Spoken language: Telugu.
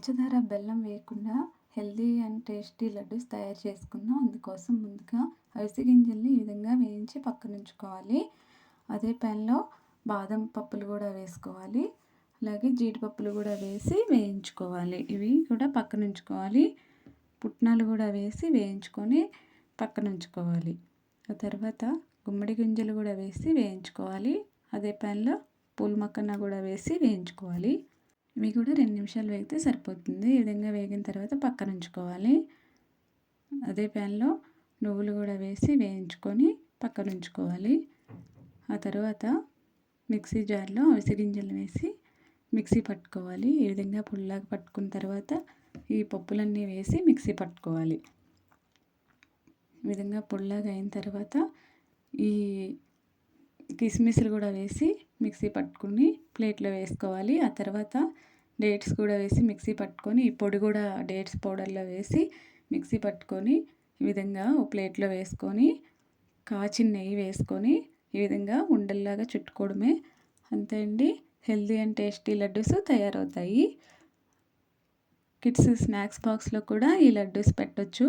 పంచదార, బెల్లం వేయకుండా హెల్తీ అండ్ టేస్టీ లడ్డూస్ తయారు చేసుకుందాం. అందుకోసం ముందుగా అవిసె గింజల్ని ఈ విధంగా వేయించి పక్కనుంచుకోవాలి. అదే ప్యాన్‌లో బాదం పప్పులు కూడా వేసుకోవాలి. అలాగే జీడిపప్పులు కూడా వేసి వేయించుకోవాలి. ఇవి కూడా పక్కనుంచుకోవాలి. పుట్నాలు కూడా వేసి వేయించుకొని పక్కనుంచుకోవాలి. ఆ తర్వాత గుమ్మడి గింజలు కూడా వేసి వేయించుకోవాలి. అదే ప్యాన్‌లో పూల మక్కన కూడా వేసి వేయించుకోవాలి. ఇవి కూడా 2 నిమిషాలు వేగితే సరిపోతుంది. ఈ విధంగా వేగిన తర్వాత పక్కన ఉంచుకోవాలి. అదే ప్యాన్‌లో నువ్వులు కూడా వేసి వేయించుకొని పక్కన ఉంచుకోవాలి. ఆ తర్వాత మిక్సీ జార్లో అవిసె గింజలు వేసి మిక్సీ పట్టుకోవాలి. ఈ విధంగా పొడిలాగా పట్టుకున్న తర్వాత ఈ పప్పులన్నీ వేసి మిక్సీ పట్టుకోవాలి. ఈ విధంగా పొడిలాగా అయిన తర్వాత ఈ కిస్మిస్లు కూడా వేసి మిక్సీ పట్టుకుని ప్లేట్లో వేసుకోవాలి. ఆ తర్వాత డేట్స్ కూడా వేసి మిక్సీ పట్టుకొని ఈ పొడి కూడా డేట్స్ పౌడర్లో వేసి మిక్సీ పట్టుకొని ఈ విధంగా ఒక ప్లేట్లో వేసుకొని కాచిన నెయ్యి వేసుకొని ఈ విధంగా ఉండల్లాగా చుట్టుకోవడమే. అంతే అండి, హెల్తీ అండ్ టేస్టీ లడ్డూస్ తయారవుతాయి. కిడ్స్ స్నాక్స్ బాక్స్లో కూడా ఈ లడ్డూస్ పెట్టొచ్చు.